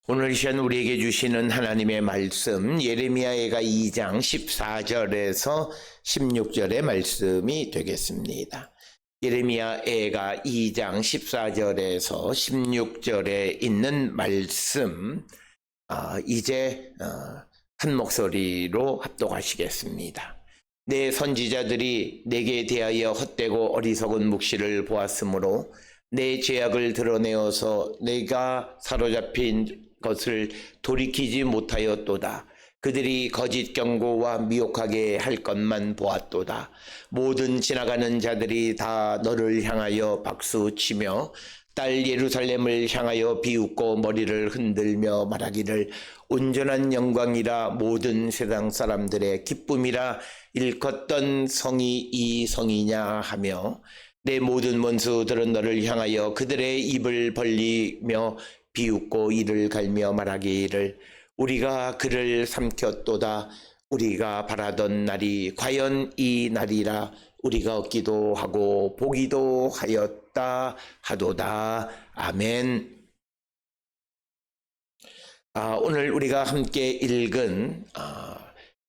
오늘 이 시간 우리에게 주시는 하나님의 말씀 예레미야가 2장 14절에서 16절의 말씀이 되겠습니다. 예레미야가 2장 14절에서 16절에 있는 말씀 이제 한 목소리로 합독하시겠습니다. 내 선지자들이 내게 대하여 헛되고 어리석은 묵시를 보았으므로 내 죄악을 드러내어서 내가 사로잡힌 것을 돌이키지 못하였도다. 그들이 거짓 경고와 미혹하게 할 것만 보았도다. 모든 지나가는 자들이 다 너를 향하여 박수치며 딸 예루살렘을 향하여 비웃고 머리를 흔들며 말하기를 온전한 영광이라 모든 세상 사람들의 기쁨이라 일컫던 성이 이 성이냐 하며 내 모든 원수들은 너를 향하여 그들의 입을 벌리며 비웃고 이를 갈며 말하기를 우리가 그를 삼켰도다. 우리가 바라던 날이 과연 이 날이라. 우리가 얻기도 하고 보기도 하였다 하도다. 아멘. 오늘 우리가 함께 읽은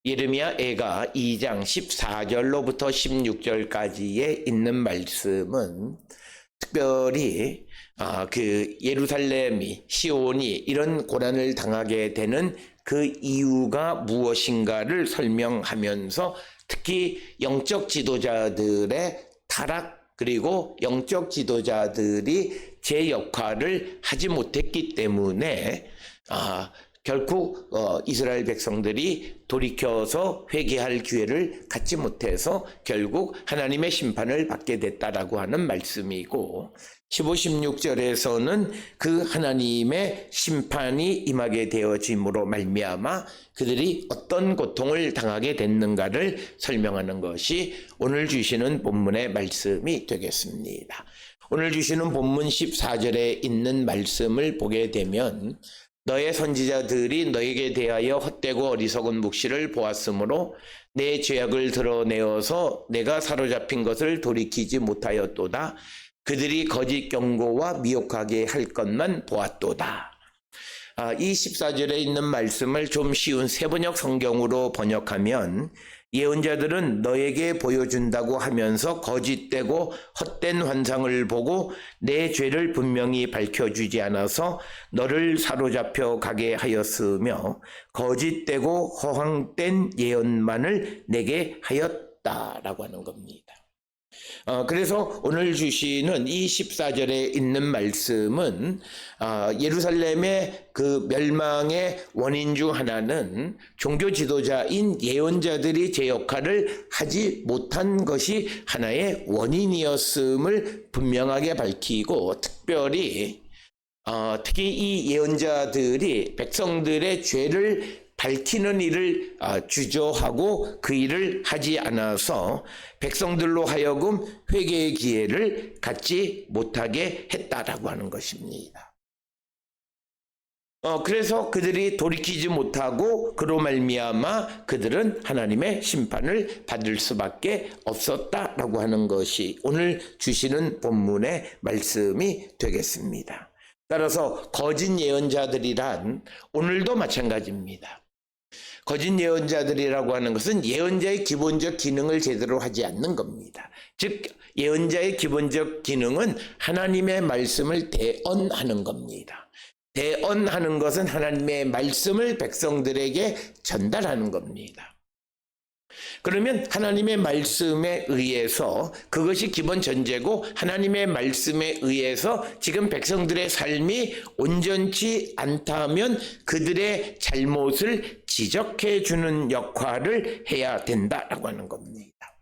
예레미야가 2장 14절로부터 16절까지에 있는 말씀은 특별히 그 예루살렘이 시온이 이런 고난을 당하게 되는 그 이유가 무엇인가를 설명하면서 특히 영적 지도자들의 타락 그리고 영적 지도자들이 제 역할을 하지 못했기 때문에 결국 이스라엘 백성들이 돌이켜서 회개할 기회를 갖지 못해서 결국 하나님의 심판을 받게 됐다라고 하는 말씀이고 15, 16절에서는 그 하나님의 심판이 임하게 되어짐으로 말미암아 그들이 어떤 고통을 당하게 됐는가를 설명하는 것이 오늘 주시는 본문의 말씀이 되겠습니다. 오늘 주시는 본문 14절에 있는 말씀을 보게 되면 너의 선지자들이 너에게 대하여 헛되고 어리석은 묵시를 보았으므로 내 죄악을 드러내어서 내가 사로잡힌 것을 돌이키지 못하였도다. 그들이 거짓 경고와 미혹하게 할 것만 보았도다. 이 14절에 있는 말씀을 좀 쉬운 세번역 성경으로 번역하면 예언자들은 너에게 보여준다고 하면서 거짓되고 헛된 환상을 보고 내 죄를 분명히 밝혀주지 않아서 너를 사로잡혀 가게 하였으며 거짓되고 허황된 예언만을 내게 하였다라고 하는 겁니다. 그래서 오늘 주시는 이 14절에 있는 말씀은 예루살렘의 그 멸망의 원인 중 하나는 종교 지도자인 예언자들이 제 역할을 하지 못한 것이 하나의 원인이었음을 분명하게 밝히고 특히 이 예언자들이 백성들의 죄를 밝히는 일을 주저하고 그 일을 하지 않아서 백성들로 하여금 회개의 기회를 갖지 못하게 했다라고 하는 것입니다. 그래서 그들이 돌이키지 못하고 그로 말미암아 그들은 하나님의 심판을 받을 수밖에 없었다라고 하는 것이 오늘 주시는 본문의 말씀이 되겠습니다. 따라서 거짓 예언자들이란 오늘도 마찬가지입니다. 거짓 예언자들이라고 하는 것은 예언자의 기본적 기능을 제대로 하지 않는 겁니다. 즉 예언자의 기본적 기능은 하나님의 말씀을 대언하는 겁니다. 대언하는 것은 하나님의 말씀을 백성들에게 전달하는 겁니다. 그러면 하나님의 말씀에 의해서 그것이 기본 전제고 하나님의 말씀에 의해서 지금 백성들의 삶이 온전치 않다면 그들의 잘못을 지적해 주는 역할을 해야 된다라고 하는 겁니다.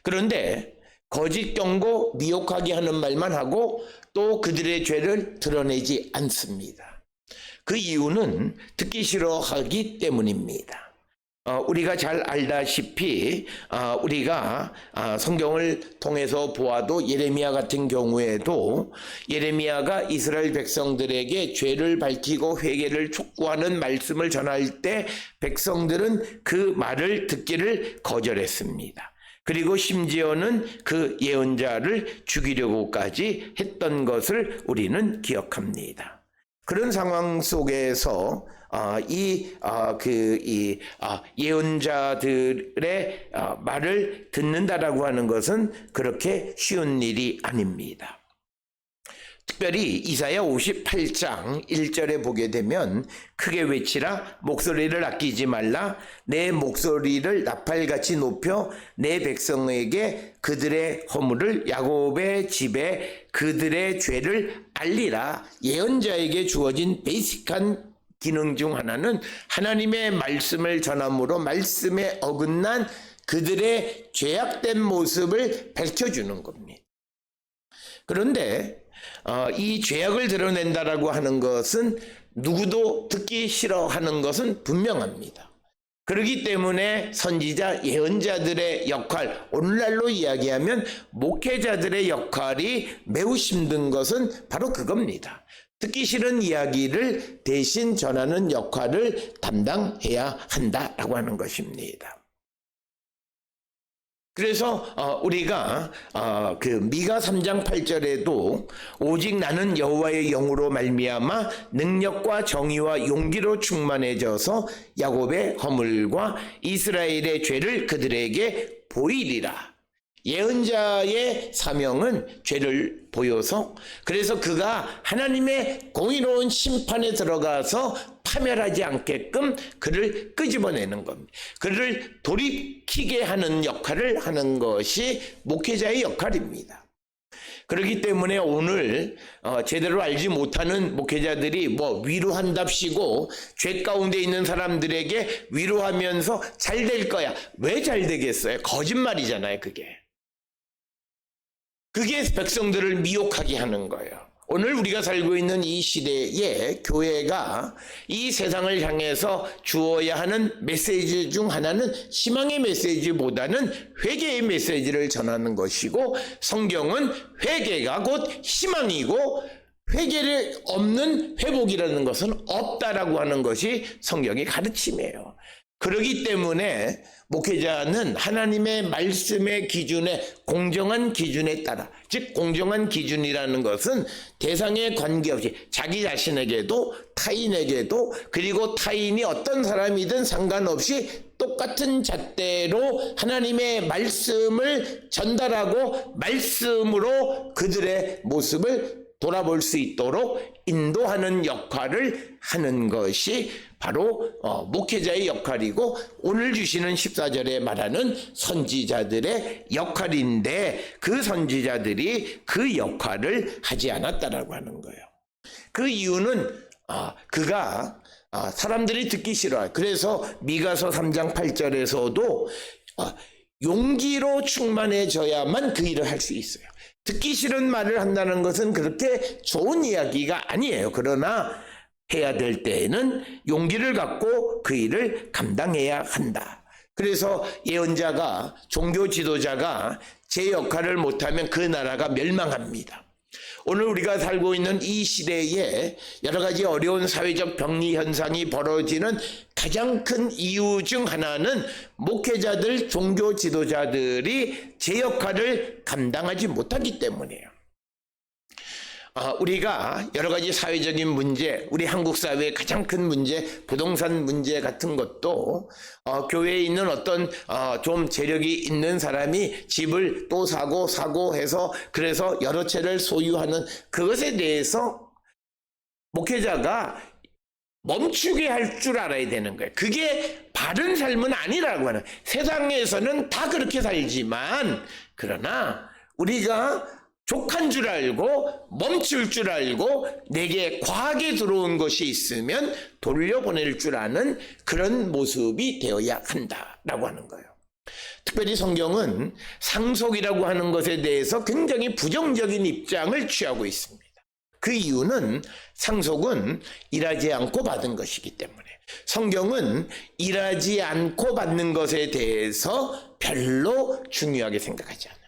그런데 거짓 경고, 미혹하게 하는 말만 하고 또 그들의 죄를 드러내지 않습니다. 그 이유는 듣기 싫어하기 때문입니다. 우리가 잘 알다시피 우리가 성경을 통해서 보아도 예레미야 같은 경우에도 예레미야가 이스라엘 백성들에게 죄를 밝히고 회개를 촉구하는 말씀을 전할 때 백성들은 그 말을 듣기를 거절했습니다. 그리고 심지어는 그 예언자를 죽이려고까지 했던 것을 우리는 기억합니다. 그런 상황 속에서 예언자들의 말을 듣는다라고 하는 것은 그렇게 쉬운 일이 아닙니다. 특별히 이사야 58장 1절에 보게 되면 크게 외치라 목소리를 아끼지 말라 내 목소리를 나팔같이 높여 내 백성에게 그들의 허물을 야곱의 집에 그들의 죄를 알리라. 예언자에게 주어진 베이직한 기능 중 하나는 하나님의 말씀을 전함으로 말씀에 어긋난 그들의 죄악된 모습을 밝혀주는 겁니다. 그런데 이 죄악을 드러낸다라고 하는 것은 누구도 듣기 싫어하는 것은 분명합니다. 그렇기 때문에 선지자 예언자들의 역할, 오늘날로 이야기하면 목회자들의 역할이 매우 힘든 것은 바로 그겁니다. 듣기 싫은 이야기를 대신 전하는 역할을 담당해야 한다라고 하는 것입니다. 그래서 우리가 미가 3장 8절에도 오직 나는 여호와의 영으로 말미암아 능력과 정의와 용기로 충만해져서 야곱의 허물과 이스라엘의 죄를 그들에게 보이리라. 예언자의 사명은 죄를 보여서 그래서 그가 하나님의 공의로운 심판에 들어가서 파멸하지 않게끔 그를 끄집어내는 겁니다. 그를 돌이키게 하는 역할을 하는 것이 목회자의 역할입니다. 그렇기 때문에 오늘 제대로 알지 못하는 목회자들이 위로한답시고 죄 가운데 있는 사람들에게 위로하면서 잘 될 거야. 왜 잘 되겠어요? 거짓말이잖아요, 그게. 그게 백성들을 미혹하게 하는 거예요. 오늘 우리가 살고 있는 이 시대에 교회가 이 세상을 향해서 주어야 하는 메시지 중 하나는 희망의 메시지보다는 회개의 메시지를 전하는 것이고 성경은 회개가 곧 희망이고 회개를 없는 회복이라는 것은 없다라고 하는 것이 성경의 가르침이에요. 그렇기 때문에 목회자는 하나님의 말씀의 기준에 공정한 기준에 따라 즉 공정한 기준이라는 것은 대상에 관계없이 자기 자신에게도 타인에게도 그리고 타인이 어떤 사람이든 상관없이 똑같은 잣대로 하나님의 말씀을 전달하고 말씀으로 그들의 모습을 돌아볼 수 있도록 인도하는 역할을 하는 것이 바로 목회자의 역할이고 오늘 주시는 14절에 말하는 선지자들의 역할인데 그 선지자들이 그 역할을 하지 않았다라고 하는 거예요. 그 이유는 그가 사람들이 듣기 싫어요. 그래서 미가서 3장 8절에서도 용기로 충만해져야만 그 일을 할 수 있어요. 듣기 싫은 말을 한다는 것은 그렇게 좋은 이야기가 아니에요. 그러나 해야 될 때에는 용기를 갖고 그 일을 감당해야 한다. 그래서 예언자가 종교 지도자가 제 역할을 못하면 그 나라가 멸망합니다. 오늘 우리가 살고 있는 이 시대에 여러 가지 어려운 사회적 병리 현상이 벌어지는 가장 큰 이유 중 하나는 목회자들, 종교 지도자들이 제 역할을 감당하지 못하기 때문이에요. 우리가 여러 가지 사회적인 문제, 우리 한국 사회의 가장 큰 문제, 부동산 문제 같은 것도 교회에 있는 어떤 좀 재력이 있는 사람이 집을 또 사고 해서 그래서 여러 채를 소유하는 그것에 대해서 목회자가 멈추게 할 줄 알아야 되는 거예요. 그게 바른 삶은 아니라고 하는. 세상에서는 다 그렇게 살지만 그러나 우리가 족한 줄 알고 멈출 줄 알고 내게 과하게 들어온 것이 있으면 돌려보낼 줄 아는 그런 모습이 되어야 한다라고 하는 거예요. 특별히 성경은 상속이라고 하는 것에 대해서 굉장히 부정적인 입장을 취하고 있습니다. 그 이유는 상속은 일하지 않고 받은 것이기 때문에 성경은 일하지 않고 받는 것에 대해서 별로 중요하게 생각하지 않아요.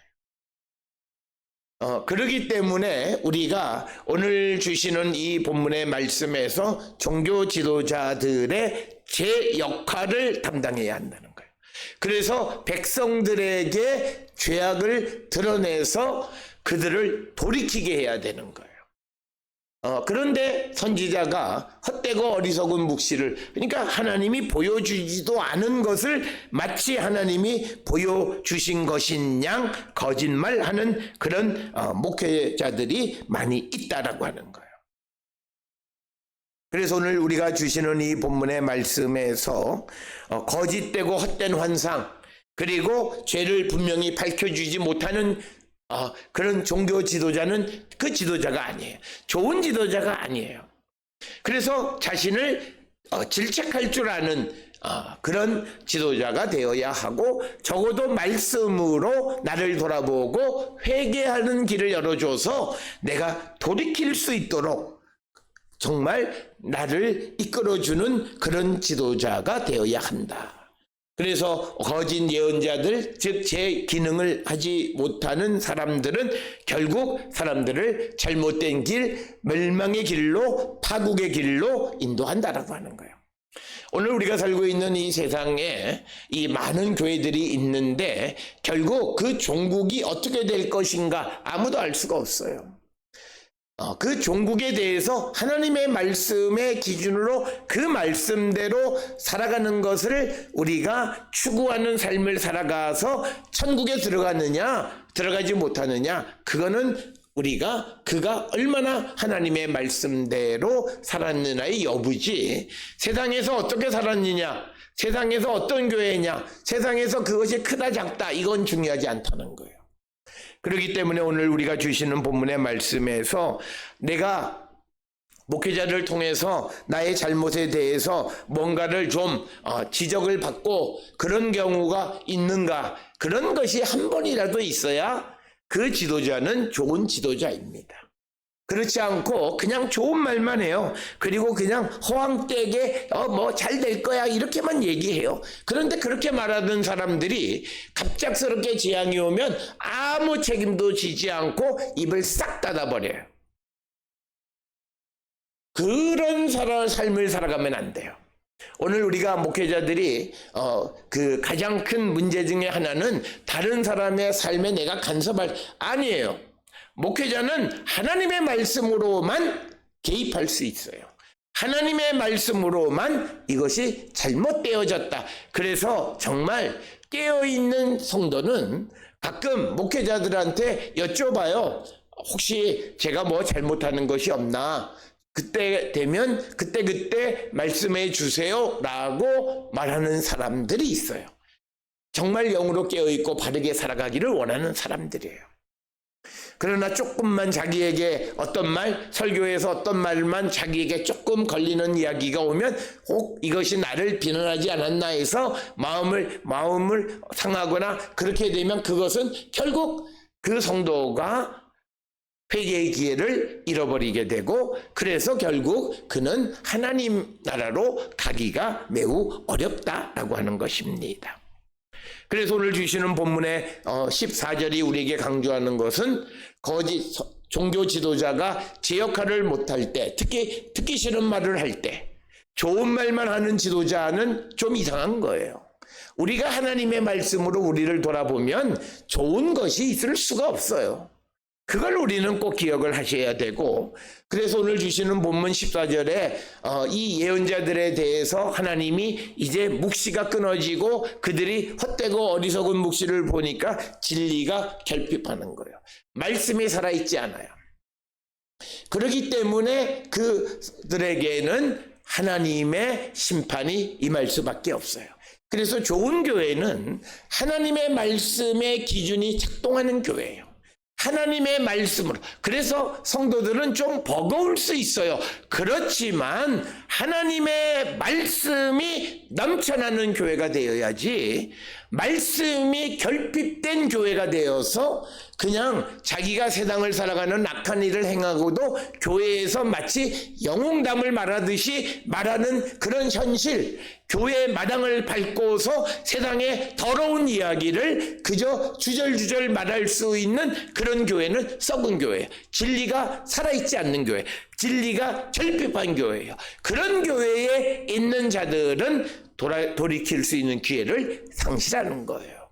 그렇기 때문에 우리가 오늘 주시는 이 본문의 말씀에서 종교 지도자들의 제 역할을 담당해야 한다는 거예요. 그래서 백성들에게 죄악을 드러내서 그들을 돌이키게 해야 되는 거예요. 그런데 선지자가 헛되고 어리석은 묵시를, 그러니까 하나님이 보여주지도 않은 것을 마치 하나님이 보여주신 것인 양 거짓말하는 그런 목회자들이 많이 있다라고 하는 거예요. 그래서 오늘 우리가 주시는 이 본문의 말씀에서 거짓되고 헛된 환상, 그리고 죄를 분명히 밝혀주지 못하는 그런 종교 지도자는 그 지도자가 아니에요. 좋은 지도자가 아니에요. 그래서 자신을 질책할 줄 아는 그런 지도자가 되어야 하고, 적어도 말씀으로 나를 돌아보고 회개하는 길을 열어줘서 내가 돌이킬 수 있도록 정말 나를 이끌어주는 그런 지도자가 되어야 한다. 그래서 거짓 예언자들, 즉 제 기능을 하지 못하는 사람들은 결국 사람들을 잘못된 길, 멸망의 길로, 파국의 길로 인도한다라고 하는 거예요. 오늘 우리가 살고 있는 이 세상에 이 많은 교회들이 있는데 결국 그 종국이 어떻게 될 것인가 아무도 알 수가 없어요. 그 종국에 대해서 하나님의 말씀의 기준으로 그 말씀대로 살아가는 것을 우리가 추구하는 삶을 살아가서 천국에 들어가느냐 들어가지 못하느냐, 그거는 그가 얼마나 하나님의 말씀대로 살았느냐의 여부지, 세상에서 어떻게 살았느냐, 세상에서 어떤 교회냐, 세상에서 그것이 크다 작다, 이건 중요하지 않다는 거예요. 그렇기 때문에 오늘 우리가 주시는 본문의 말씀에서 내가 목회자를 통해서 나의 잘못에 대해서 뭔가를 좀 지적을 받고 그런 경우가 있는가, 그런 것이 한 번이라도 있어야 그 지도자는 좋은 지도자입니다. 그렇지 않고 그냥 좋은 말만 해요. 그리고 그냥 허황되게 뭐 잘 될 거야 이렇게만 얘기해요. 그런데 그렇게 말하는 사람들이 갑작스럽게 재앙이 오면 아무 책임도 지지 않고 입을 싹 닫아버려요. 그런 삶을 살아가면 안 돼요. 오늘 우리가 목회자들이 그 가장 큰 문제 중에 하나는 다른 사람의 삶에 내가 간섭할, 아니에요. 목회자는 하나님의 말씀으로만 개입할 수 있어요. 하나님의 말씀으로만 이것이 잘못되어졌다. 그래서 정말 깨어있는 성도는 가끔 목회자들한테 여쭤봐요. 혹시 제가 뭐 잘못하는 것이 없나? 그때 되면 그때 말씀해 주세요 라고 말하는 사람들이 있어요. 정말 영으로 깨어있고 바르게 살아가기를 원하는 사람들이에요. 그러나 조금만 자기에게 어떤 말, 설교에서 어떤 말만 자기에게 조금 걸리는 이야기가 오면 혹 이것이 나를 비난하지 않았나 해서 마음을 상하거나, 그렇게 되면 그것은 결국 그 성도가 회개의 기회를 잃어버리게 되고, 그래서 결국 그는 하나님 나라로 가기가 매우 어렵다라고 하는 것입니다. 그래서 오늘 주시는 본문의 14절이 우리에게 강조하는 것은 거짓 종교 지도자가 제 역할을 못할 때, 특히 듣기 싫은 말을 할 때 좋은 말만 하는 지도자는 좀 이상한 거예요. 우리가 하나님의 말씀으로 우리를 돌아보면 좋은 것이 있을 수가 없어요. 그걸 우리는 꼭 기억을 하셔야 되고, 그래서 오늘 주시는 본문 14절에 이 예언자들에 대해서 하나님이 이제 묵시가 끊어지고 그들이 헛되고 어리석은 묵시를 보니까 진리가 결핍하는 거예요. 말씀이 살아있지 않아요. 그렇기 때문에 그들에게는 하나님의 심판이 임할 수밖에 없어요. 그래서 좋은 교회는 하나님의 말씀의 기준이 작동하는 교회예요. 하나님의 말씀으로. 그래서 성도들은 좀 버거울 수 있어요. 그렇지만 하나님의 말씀이 넘쳐나는 교회가 되어야지, 말씀이 결핍된 교회가 되어서 그냥 자기가 세상을 살아가는 악한 일을 행하고도 교회에서 마치 영웅담을 말하듯이 말하는 그런 현실, 교회 마당을 밟고서 세상의 더러운 이야기를 그저 주절주절 말할 수 있는 그런 교회는 썩은 교회예요. 진리가 살아있지 않는 교회, 진리가 결핍한 교회예요. 그런 교회에 있는 자들은 돌이킬 수 있는 기회를 상실하는 거예요.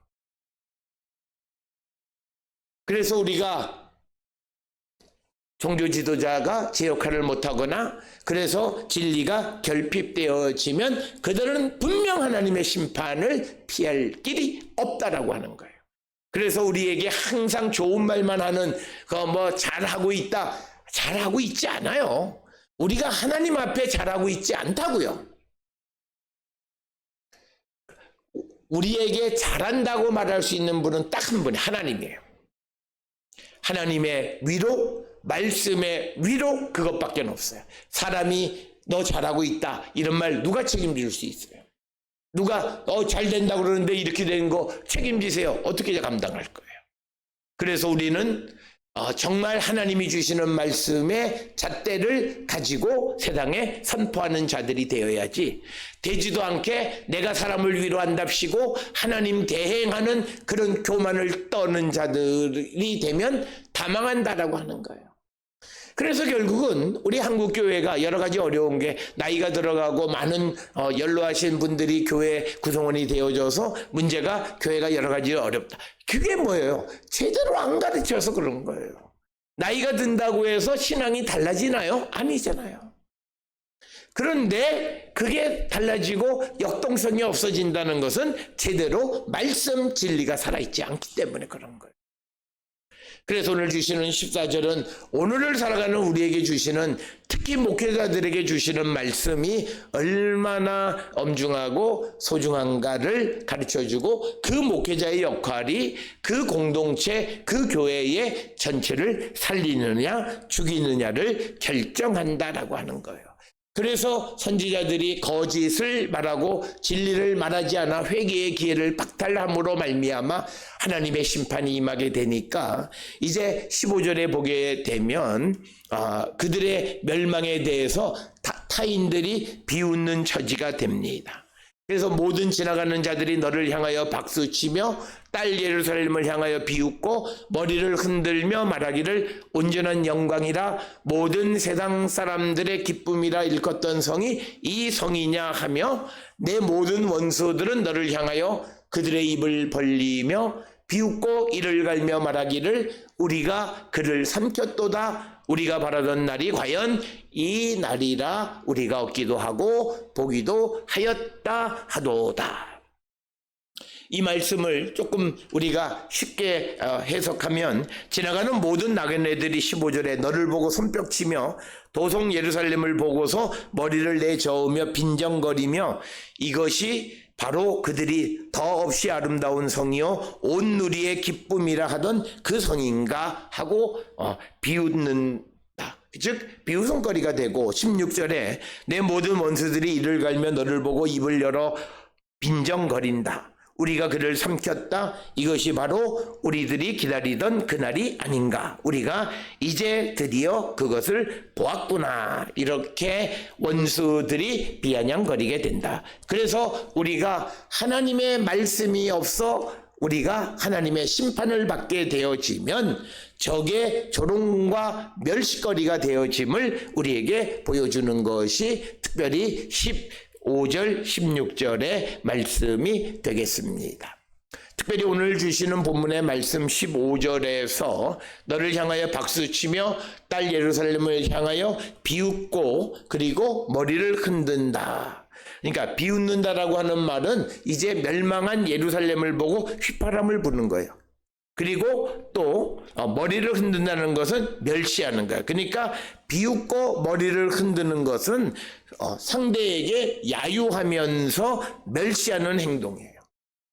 그래서 우리가 종교 지도자가 제 역할을 못하거나 그래서 진리가 결핍되어지면 그들은 분명 하나님의 심판을 피할 길이 없다라고 하는 거예요. 그래서 우리에게 항상 좋은 말만 하는 잘하고 있다. 잘하고 있지 않아요. 우리가 하나님 앞에 잘하고 있지 않다고요. 우리에게 잘한다고 말할 수 있는 분은 딱 한 분이 하나님이에요. 하나님의 위로, 말씀의 위로, 그것밖에 없어요. 사람이 너 잘하고 있다 이런 말 누가 책임질 수 있어요? 누가 잘 된다고 그러는데 이렇게 된 거 책임지세요. 어떻게 감당할 거예요? 그래서 우리는 정말 하나님이 주시는 말씀의 잣대를 가지고 세상에 선포하는 자들이 되어야지, 되지도 않게 내가 사람을 위로한답시고 하나님 대행하는 그런 교만을 떠는 자들이 되면 다 망한다라고 하는 거예요. 그래서 결국은 우리 한국교회가 여러 가지 어려운 게, 나이가 들어가고 많은 연로하신 분들이 교회 구성원이 되어져서 문제가, 교회가 여러 가지 어렵다. 그게 뭐예요? 제대로 안 가르쳐서 그런 거예요. 나이가 든다고 해서 신앙이 달라지나요? 아니잖아요. 그런데 그게 달라지고 역동성이 없어진다는 것은 제대로 말씀 진리가 살아있지 않기 때문에 그런 거예요. 그래서 오늘 주시는 14절은 오늘을 살아가는 우리에게 주시는, 특히 목회자들에게 주시는 말씀이 얼마나 엄중하고 소중한가를 가르쳐주고, 그 목회자의 역할이 그 공동체, 그 교회의 전체를 살리느냐 죽이느냐를 결정한다라고 하는 거예요. 그래서 선지자들이 거짓을 말하고 진리를 말하지 않아 회개의 기회를 박탈함으로 말미암아 하나님의 심판이 임하게 되니까, 이제 15절에 보게 되면 그들의 멸망에 대해서 타인들이 비웃는 처지가 됩니다. 그래서 모든 지나가는 자들이 너를 향하여 박수치며 딸 예루살렘을 향하여 비웃고 머리를 흔들며 말하기를 온전한 영광이라 모든 세상 사람들의 기쁨이라 일컫던 성이 이 성이냐 하며, 내 모든 원수들은 너를 향하여 그들의 입을 벌리며 비웃고 이를 갈며 말하기를 우리가 그를 삼켰도다. 우리가 바라던 날이 과연 이 날이라 우리가 얻기도 하고 보기도 하였다 하도다. 이 말씀을 조금 우리가 쉽게 해석하면, 지나가는 모든 나그네들이 15절에 너를 보고 손뼉치며 도성 예루살렘을 보고서 머리를 내저으며 빈정거리며 이것이 바로 그들이 더없이 아름다운 성이요 온 누리의 기쁨이라 하던 그 성인가 하고 비웃는다. 즉 비웃음거리가 되고, 16절에 내 모든 원수들이 이를 갈며 너를 보고 입을 열어 빈정거린다. 우리가 그를 삼켰다. 이것이 바로 우리들이 기다리던 그날이 아닌가. 우리가 이제 드디어 그것을 보았구나. 이렇게 원수들이 비아냥거리게 된다. 그래서 우리가 하나님의 말씀이 없어 우리가 하나님의 심판을 받게 되어지면 적의 조롱과 멸시거리가 되어짐을 우리에게 보여주는 것이 특별히 15절 16절의 말씀이 되겠습니다. 특별히 오늘 주시는 본문의 말씀 15절에서 너를 향하여 박수치며 딸 예루살렘을 향하여 비웃고 그리고 머리를 흔든다. 그러니까 비웃는다라고 하는 말은 이제 멸망한 예루살렘을 보고 휘파람을 부는 거예요. 그리고 또 머리를 흔든다는 것은 멸시하는 거예요. 그러니까 비웃고 머리를 흔드는 것은 상대에게 야유하면서 멸시하는 행동이에요.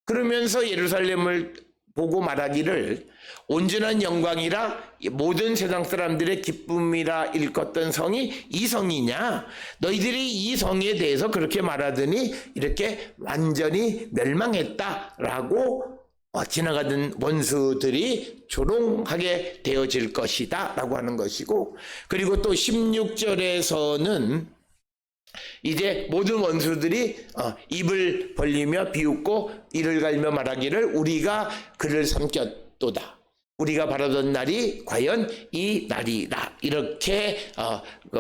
그러면서 예루살렘을 보고 말하기를 온전한 영광이라 모든 세상 사람들의 기쁨이라 일컫던 성이 이 성이냐? 너희들이 이 성에 대해서 그렇게 말하더니 이렇게 완전히 멸망했다라고 지나가던 원수들이 조롱하게 되어질 것이다 라고 하는 것이고, 그리고 또 16절에서는 이제 모든 원수들이 입을 벌리며 비웃고 이를 갈며 말하기를 우리가 그를 삼켰도다. 우리가 바라던 날이 과연 이 날이다. 이렇게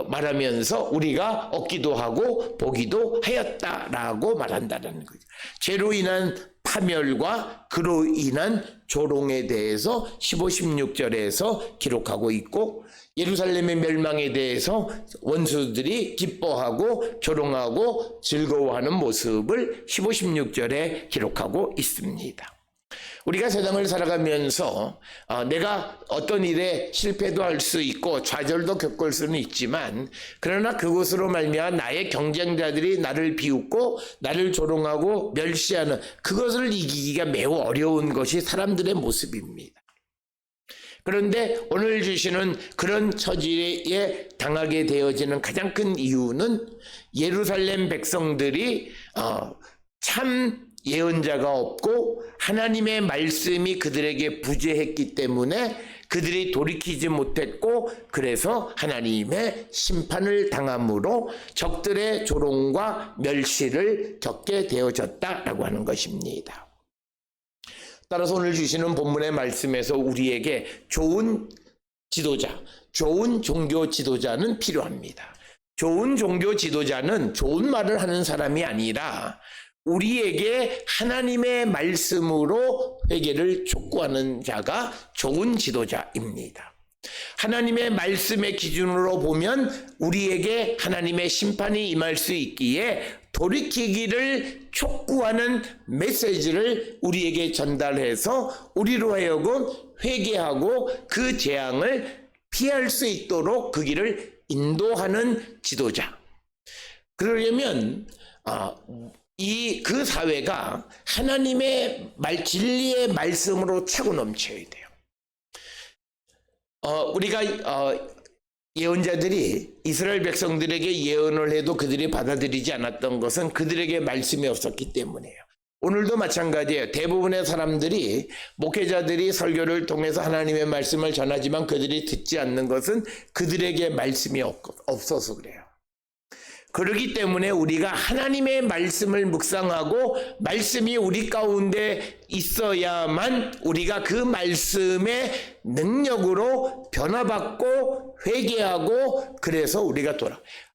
말하면서 우리가 얻기도 하고 보기도 하였다라고 말한다는 거죠. 죄로 인한 파멸과 그로 인한 조롱에 대해서 15, 16절에서 기록하고 있고, 예루살렘의 멸망에 대해서 원수들이 기뻐하고 조롱하고 즐거워하는 모습을 15, 16절에 기록하고 있습니다. 우리가 세상을 살아가면서 내가 어떤 일에 실패도 할 수 있고 좌절도 겪을 수는 있지만, 그러나 그것으로 말미암아 나의 경쟁자들이 나를 비웃고 나를 조롱하고 멸시하는 그것을 이기기가 매우 어려운 것이 사람들의 모습입니다. 그런데 오늘 주시는 그런 처지에 당하게 되어지는 가장 큰 이유는 예루살렘 백성들이 참 예언자가 없고 하나님의 말씀이 그들에게 부재했기 때문에 그들이 돌이키지 못했고, 그래서 하나님의 심판을 당함으로 적들의 조롱과 멸시를 겪게 되어졌다라고 하는 것입니다. 따라서 오늘 주시는 본문의 말씀에서 우리에게 좋은 지도자, 좋은 종교 지도자는 필요합니다. 좋은 종교 지도자는 좋은 말을 하는 사람이 아니라 우리에게 하나님의 말씀으로 회개를 촉구하는 자가 좋은 지도자입니다. 하나님의 말씀의 기준으로 보면 우리에게 하나님의 심판이 임할 수 있기에 돌이키기를 촉구하는 메시지를 우리에게 전달해서 우리로 하여금 회개하고 그 재앙을 피할 수 있도록 그 길을 인도하는 지도자. 그러려면 그 사회가 하나님의 진리의 말씀으로 차고 넘쳐야 돼요. 우리가 예언자들이 이스라엘 백성들에게 예언을 해도 그들이 받아들이지 않았던 것은 그들에게 말씀이 없었기 때문이에요. 오늘도 마찬가지예요. 대부분의 사람들이, 목회자들이 설교를 통해서 하나님의 말씀을 전하지만 그들이 듣지 않는 것은 그들에게 말씀이 없어서 그래요. 그렇기 때문에 우리가 하나님의 말씀을 묵상하고 말씀이 우리 가운데 있어야만 우리가 그 말씀의 능력으로 변화받고 회개하고, 그래서 우리가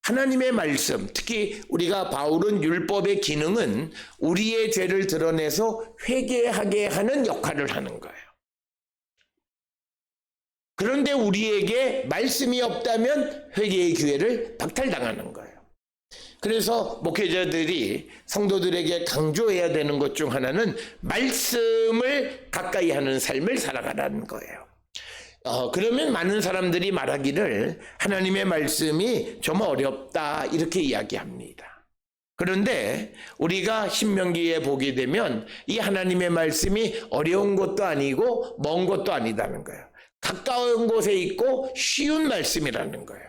하나님의 말씀, 특히 우리가 바울은 율법의 기능은 우리의 죄를 드러내서 회개하게 하는 역할을 하는 거예요. 그런데 우리에게 말씀이 없다면 회개의 기회를 박탈당하는 거예요. 그래서 목회자들이 성도들에게 강조해야 되는 것 중 하나는 말씀을 가까이 하는 삶을 살아가라는 거예요. 그러면 많은 사람들이 말하기를 하나님의 말씀이 좀 어렵다 이렇게 이야기합니다. 그런데 우리가 신명기에 보게 되면 이 하나님의 말씀이 어려운 것도 아니고 먼 것도 아니다는 거예요. 가까운 곳에 있고 쉬운 말씀이라는 거예요.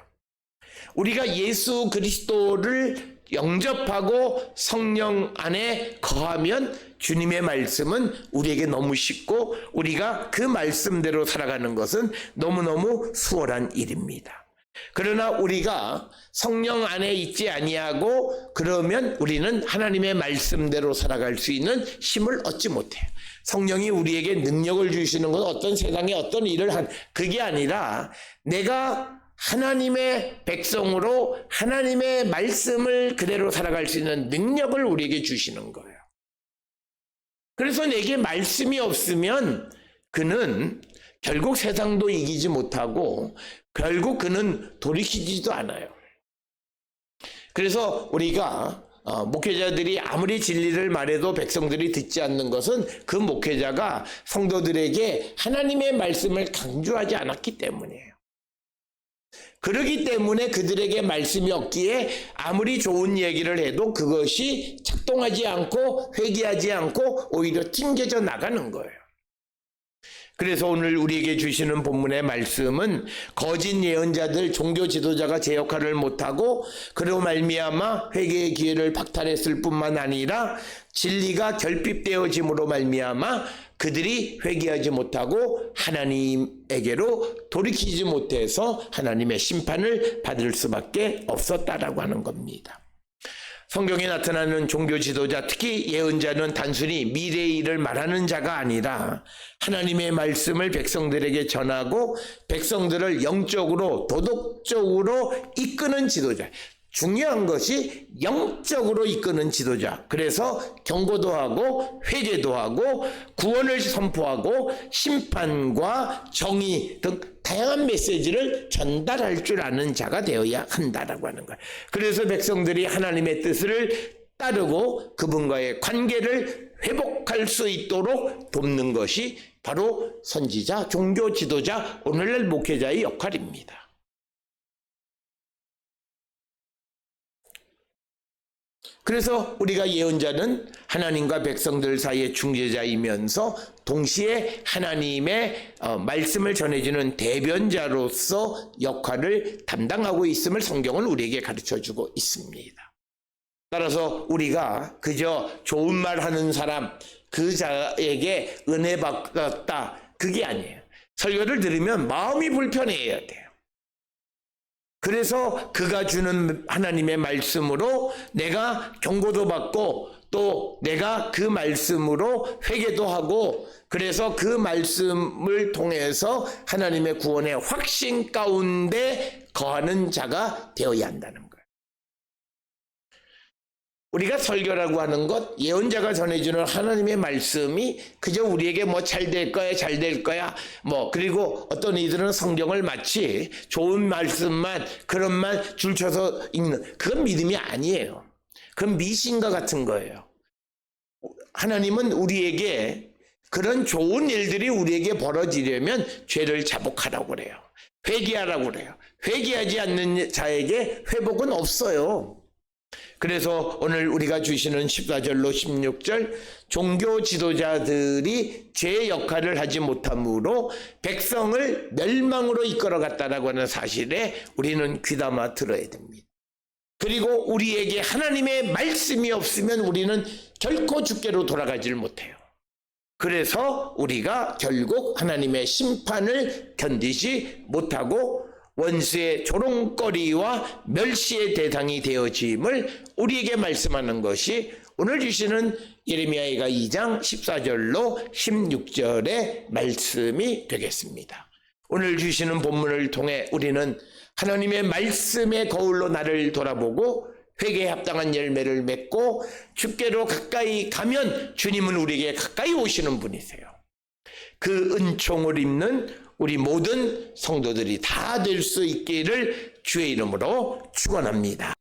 우리가 예수 그리스도를 영접하고 성령 안에 거하면 주님의 말씀은 우리에게 너무 쉽고 우리가 그 말씀대로 살아가는 것은 너무너무 수월한 일입니다. 그러나 우리가 성령 안에 있지 아니하고 그러면 우리는 하나님의 말씀대로 살아갈 수 있는 힘을 얻지 못해요. 성령이 우리에게 능력을 주시는 건 어떤 세상에 어떤 일을 그게 아니라 내가 하나님의 백성으로 하나님의 말씀을 그대로 살아갈 수 있는 능력을 우리에게 주시는 거예요. 그래서 내게 말씀이 없으면 그는 결국 세상도 이기지 못하고 결국 그는 돌이키지도 않아요. 그래서 우리가 목회자들이 아무리 진리를 말해도 백성들이 듣지 않는 것은 그 목회자가 성도들에게 하나님의 말씀을 강조하지 않았기 때문이에요. 그렇기 때문에 그들에게 말씀이 없기에 아무리 좋은 얘기를 해도 그것이 작동하지 않고 회개하지 않고 오히려 튕겨져 나가는 거예요. 그래서 오늘 우리에게 주시는 본문의 말씀은 거짓 예언자들, 종교 지도자가 제 역할을 못하고 그로 말미암아 회개의 기회를 박탈했을 뿐만 아니라 진리가 결핍되어짐으로 말미암아 그들이 회개하지 못하고 하나님에게로 돌이키지 못해서 하나님의 심판을 받을 수밖에 없었다라고 하는 겁니다. 성경에 나타나는 종교 지도자, 특히 예언자는 단순히 미래의 일을 말하는 자가 아니라 하나님의 말씀을 백성들에게 전하고 백성들을 영적으로 도덕적으로 이끄는 지도자, 중요한 것이 영적으로 이끄는 지도자. 그래서 경고도 하고 회개도 하고 구원을 선포하고 심판과 정의 등 다양한 메시지를 전달할 줄 아는 자가 되어야 한다라고 하는 거예요. 그래서 백성들이 하나님의 뜻을 따르고 그분과의 관계를 회복할 수 있도록 돕는 것이 바로 선지자, 종교 지도자, 오늘날 목회자의 역할입니다. 그래서 우리가 예언자는 하나님과 백성들 사이의 중재자이면서 동시에 하나님의 말씀을 전해주는 대변자로서 역할을 담당하고 있음을 성경은 우리에게 가르쳐주고 있습니다. 따라서 우리가 그저 좋은 말 하는 사람, 그 자에게 은혜 받았다, 그게 아니에요. 설교를 들으면 마음이 불편해야 돼요. 그래서 그가 주는 하나님의 말씀으로 내가 경고도 받고 또 내가 그 말씀으로 회개도 하고 그래서 그 말씀을 통해서 하나님의 구원의 확신 가운데 거하는 자가 되어야 한다는 거예요. 우리가 설교라고 하는 것, 예언자가 전해주는 하나님의 말씀이 그저 우리에게 뭐 잘 될 거야, 잘 될 거야, 그리고 어떤 이들은 성경을 마치 좋은 말씀만, 그런 말 줄쳐서 읽는, 그건 믿음이 아니에요. 그건 미신과 같은 거예요. 하나님은 우리에게 그런 좋은 일들이 우리에게 벌어지려면 죄를 자복하라고 그래요. 회개하라고 그래요. 회개하지 않는 자에게 회복은 없어요. 그래서 오늘 우리가 주시는 14절로 16절, 종교 지도자들이 제 역할을 하지 못함으로 백성을 멸망으로 이끌어갔다라고 하는 사실에 우리는 귀담아 들어야 됩니다. 그리고 우리에게 하나님의 말씀이 없으면 우리는 결코 주께로 돌아가질 못해요. 그래서 우리가 결국 하나님의 심판을 견디지 못하고 원수의 조롱거리와 멸시의 대상이 되어짐을 우리에게 말씀하는 것이 오늘 주시는 예레미야가 2장 14절로 16절의 말씀이 되겠습니다. 오늘 주시는 본문을 통해 우리는 하나님의 말씀의 거울로 나를 돌아보고 회개에 합당한 열매를 맺고 주께로 가까이 가면 주님은 우리에게 가까이 오시는 분이세요. 그 은총을 입는 우리 모든 성도들이 다 될 수 있기를 주의 이름으로 축원합니다.